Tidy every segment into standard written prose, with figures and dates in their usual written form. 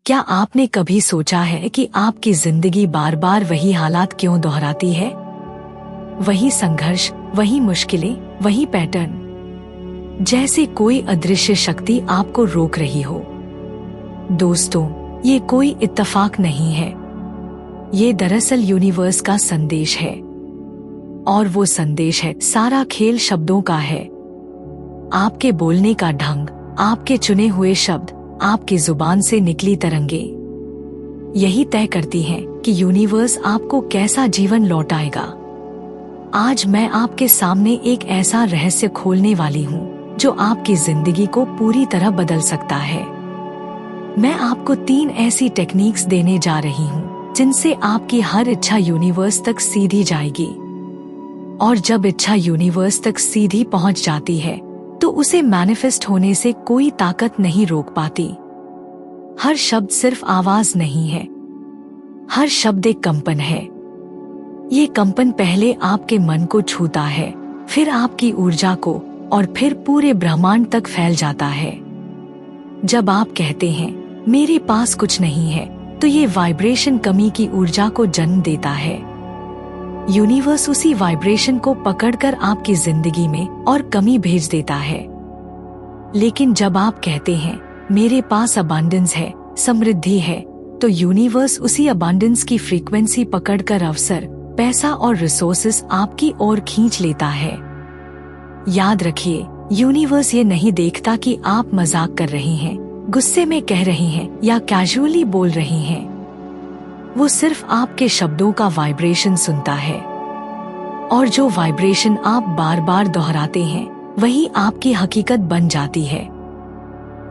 क्या आपने कभी सोचा है कि आपकी जिंदगी बार बार वही हालात क्यों दोहराती है? वही संघर्ष, वही मुश्किलें, वही पैटर्न, जैसे कोई अदृश्य शक्ति आपको रोक रही हो। दोस्तों, ये कोई इत्तेफाक नहीं है। ये दरअसल यूनिवर्स का संदेश है। और वो संदेश है, सारा खेल शब्दों का है। आपके बोलने का ढंग, आपके चुने हुए शब्द, आपकी जुबान से निकली तरंगें यही तय करती हैं कि यूनिवर्स आपको कैसा जीवन लौटाएगा। आज मैं आपके सामने एक ऐसा रहस्य खोलने वाली हूँ जो आपकी जिंदगी को पूरी तरह बदल सकता है। मैं आपको 3 ऐसी टेक्निक्स देने जा रही हूँ जिनसे आपकी हर इच्छा यूनिवर्स तक सीधी जाएगी। और जब इच्छा यूनिवर्स तक सीधी पहुँच जाती है तो उसे मैनिफेस्ट होने से कोई ताकत नहीं रोक पाती। हर शब्द सिर्फ आवाज नहीं है, हर शब्द एक कंपन है। ये कंपन पहले आपके मन को छूता है, फिर आपकी ऊर्जा को, और फिर पूरे ब्रह्मांड तक फैल जाता है। जब आप कहते हैं मेरे पास कुछ नहीं है, तो ये वाइब्रेशन कमी की ऊर्जा को जन्म देता है। यूनिवर्स उसी वाइब्रेशन को पकड़कर आपकी जिंदगी में और कमी भेज देता है। लेकिन जब आप कहते हैं मेरे पास अबांडेंस है, समृद्धि है, तो यूनिवर्स उसी अबांडेंस की फ्रीक्वेंसी पकड़कर अवसर, पैसा और रिसोर्सेस आपकी ओर खींच लेता है। याद रखिए, यूनिवर्स ये नहीं देखता कि आप मजाक कर रहे हैं, गुस्से में कह रहे हैं या कैजुअली बोल रहे हैं। वो सिर्फ आपके शब्दों का वाइब्रेशन सुनता है। और जो वाइब्रेशन आप बार बार दोहराते हैं वही आपकी हकीकत बन जाती है।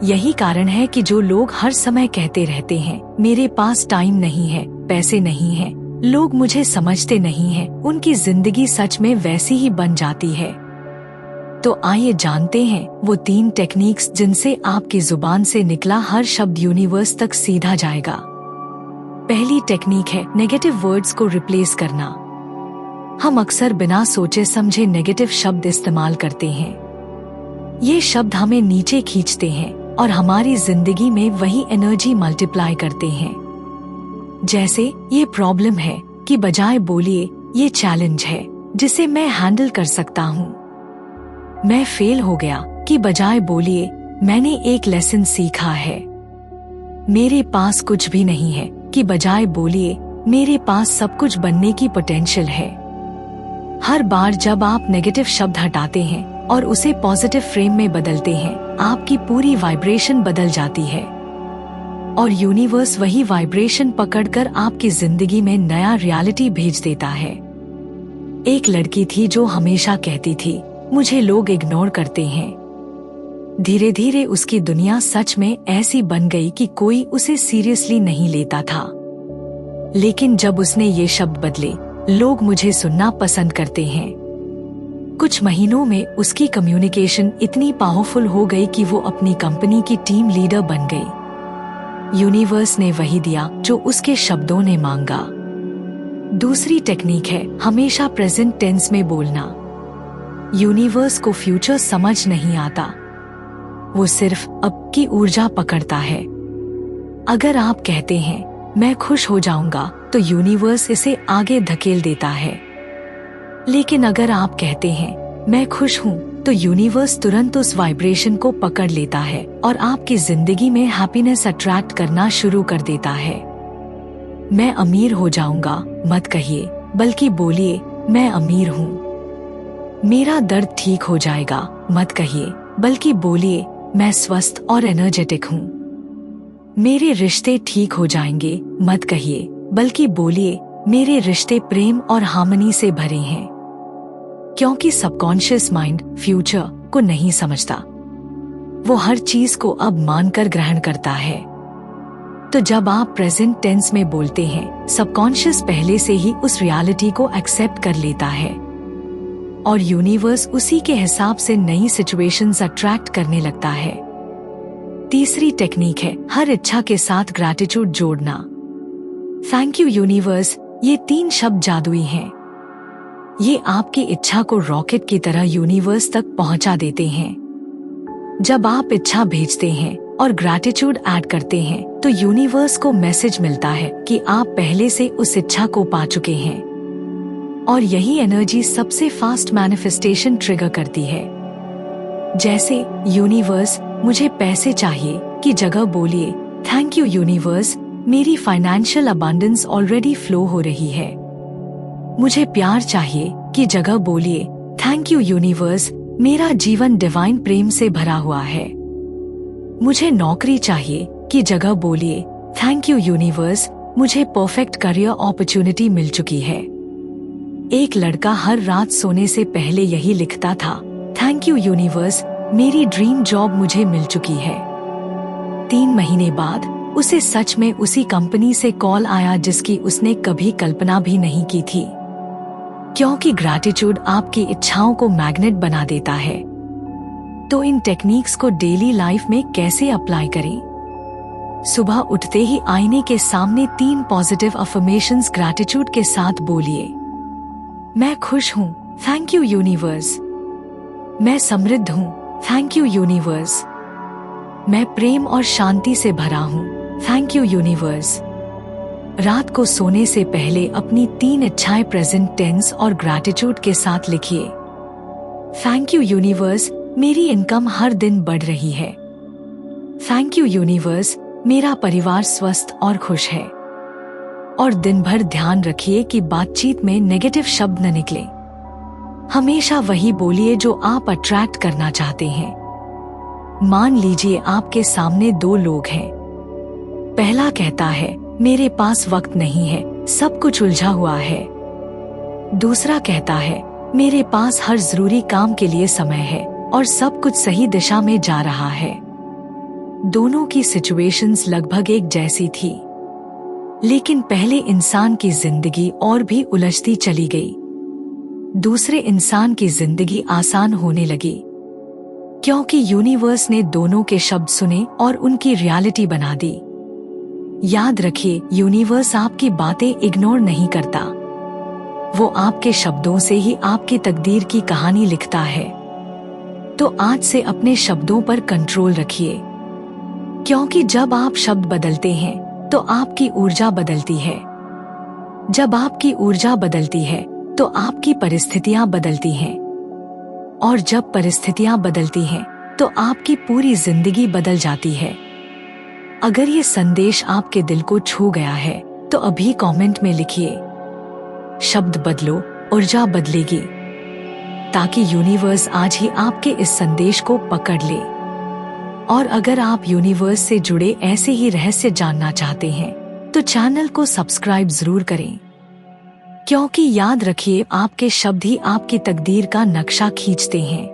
यही कारण है कि जो लोग हर समय कहते रहते हैं मेरे पास टाइम नहीं है, पैसे नहीं है, लोग मुझे समझते नहीं हैं, उनकी जिंदगी सच में वैसी ही बन जाती है। तो आइए जानते हैं वो 3 टेक्निक्स जिनसे आपकी जुबान से निकला हर शब्द यूनिवर्स तक सीधा जाएगा। पहली टेक्निक है नेगेटिव वर्ड्स को रिप्लेस करना। हम अक्सर बिना सोचे समझे नेगेटिव शब्द इस्तेमाल करते हैं। ये शब्द हमें नीचे खींचते हैं और हमारी जिंदगी में वही एनर्जी मल्टीप्लाई करते हैं। जैसे ये प्रॉब्लम है की बजाय बोलिए ये चैलेंज है जिसे मैं हैंडल कर सकता हूँ। मैं फेल हो गया की बजाय बोलिए मैंने एक लेसन सीखा है। मेरे पास कुछ भी नहीं है की बजाय बोलिए मेरे पास सब कुछ बनने की पोटेंशियल है। हर बार जब आप नेगेटिव शब्द हटाते हैं और उसे पॉजिटिव फ्रेम में बदलते हैं, आपकी पूरी वाइब्रेशन बदल जाती है और यूनिवर्स वही वाइब्रेशन पकड़कर आपकी जिंदगी में नया रियलिटी भेज देता है। एक लड़की थी जो हमेशा कहती थी मुझे लोग इग्नोर करते हैं। धीरे धीरे उसकी दुनिया सच में ऐसी बन गई कि कोई उसे सीरियसली नहीं लेता था। लेकिन जब उसने ये शब्द बदले, लोग मुझे सुनना पसंद करते हैं, कुछ महीनों में उसकी कम्युनिकेशन इतनी पावरफुल हो गई कि वो अपनी कंपनी की टीम लीडर बन गई। यूनिवर्स ने वही दिया जो उसके शब्दों ने मांगा। दूसरी टेक्निक है हमेशा प्रेजेंट टेंस में बोलना। यूनिवर्स को फ्यूचर समझ नहीं आता, वो सिर्फ अब की ऊर्जा पकड़ता है। अगर आप कहते हैं मैं खुश हो जाऊंगा तो यूनिवर्स इसे आगे धकेल देता है। लेकिन अगर आप कहते हैं मैं खुश हूँ तो यूनिवर्स तुरंत उस वाइब्रेशन को पकड़ लेता है और आपकी जिंदगी में हैप्पीनेस अट्रैक्ट करना शुरू कर देता है। मैं अमीर हो जाऊंगा मत कहिए, बल्कि बोलिए मैं अमीर हूँ। मेरा दर्द ठीक हो जाएगा मत कहिए, बल्कि बोलिए मैं स्वस्थ और एनर्जेटिक हूँ। मेरे रिश्ते ठीक हो जाएंगे मत कहिए, बल्कि बोलिए मेरे रिश्ते प्रेम और हार्मनी से भरे हैं। क्योंकि सबकॉन्शियस माइंड फ्यूचर को नहीं समझता, वो हर चीज को अब मानकर ग्रहण करता है। तो जब आप प्रेजेंट टेंस में बोलते हैं, सबकॉन्शियस पहले से ही उस रियलिटी को एक्सेप्ट कर लेता है और यूनिवर्स उसी के हिसाब से नई सिचुएशंस अट्रैक्ट करने लगता है। तीसरी टेक्निक है हर इच्छा के साथ ग्रैटिट्यूड जोड़ना। थैंक यू यूनिवर्स, ये 3 शब्द जादुई हैं। ये आपकी इच्छा को रॉकेट की तरह यूनिवर्स तक पहुंचा देते हैं। जब आप इच्छा भेजते हैं और ग्रैटिट्यूड ऐड करते हैं तो यूनिवर्स को मैसेज मिलता है कि आप पहले से उस इच्छा को पा चुके हैं। और यही एनर्जी सबसे फास्ट मैनिफेस्टेशन ट्रिगर करती है। जैसे यूनिवर्स मुझे पैसे चाहिए की जगह बोलिए थैंक यू यूनिवर्स, मेरी फाइनेंशियल अबंडेंस ऑलरेडी फ्लो हो रही है। मुझे प्यार चाहिए की जगह बोलिए थैंक यू यूनिवर्स, मेरा जीवन डिवाइन प्रेम से भरा हुआ है। मुझे नौकरी चाहिए की जगह बोलिए थैंक यू यूनिवर्स, मुझे परफेक्ट करियर अपॉर्चुनिटी मिल चुकी है। एक लड़का हर रात सोने से पहले यही लिखता था, थैंक यू यूनिवर्स, मेरी ड्रीम जॉब मुझे मिल चुकी है। 3 महीने बाद उसे सच में उसी कंपनी से कॉल आया जिसकी उसने कभी कल्पना भी नहीं की थी। क्योंकि ग्रैटिट्यूड आपकी इच्छाओं को मैग्नेट बना देता है। तो इन टेक्निक्स को डेली लाइफ में कैसे अप्लाई करें? सुबह उठते ही आईने के सामने 3 पॉजिटिव अफर्मेशंस ग्रैटिट्यूड के साथ बोलिए। मैं खुश हूँ, थैंक यू यूनिवर्स। मैं समृद्ध हूँ, थैंक यू यूनिवर्स। मैं प्रेम और शांति से भरा हूँ, थैंक यू यूनिवर्स। रात को सोने से पहले अपनी 3 इच्छाएं प्रेजेंट टेंस और ग्रैटिट्यूड के साथ लिखिए। थैंक यू यूनिवर्स, मेरी इनकम हर दिन बढ़ रही है। थैंक यू यूनिवर्स, मेरा परिवार स्वस्थ और खुश है। और दिन भर ध्यान रखिए कि बातचीत में नेगेटिव शब्द न निकले। हमेशा वही बोलिए जो आप अट्रैक्ट करना चाहते हैं। मान लीजिए आपके सामने 2 लोग हैं। पहला कहता है, मेरे पास वक्त नहीं है, सब कुछ उलझा हुआ है। दूसरा कहता है, मेरे पास हर जरूरी काम के लिए समय है और सब कुछ सही दिशा में जा रहा है। दोनों की सिचुएशंस लगभग एक जैसी थी, लेकिन पहले इंसान की जिंदगी और भी उलझती चली गई। दूसरे इंसान की जिंदगी आसान होने लगी क्योंकि यूनिवर्स ने दोनों के शब्द सुने और उनकी रियलिटी बना दी। याद रखिए, यूनिवर्स आपकी बातें इग्नोर नहीं करता। वो आपके शब्दों से ही आपकी तकदीर की कहानी लिखता है। तो आज से अपने शब्दों पर कंट्रोल रखिए, क्योंकि जब आप शब्द बदलते हैं तो आपकी ऊर्जा बदलती है। जब आपकी ऊर्जा बदलती है तो आपकी परिस्थितियां बदलती हैं। और जब परिस्थितियां बदलती हैं तो आपकी पूरी जिंदगी बदल जाती है। अगर ये संदेश आपके दिल को छू गया है तो अभी कमेंट में लिखिए, शब्द बदलो, ऊर्जा बदलेगी, ताकि यूनिवर्स आज ही आपके इस संदेश को पकड़ ले। और अगर आप यूनिवर्स से जुड़े ऐसे ही रहस्य जानना चाहते हैं तो चैनल को सब्सक्राइब जरूर करें, क्योंकि याद रखिए, आपके शब्द ही आपकी तकदीर का नक्शा खींचते हैं।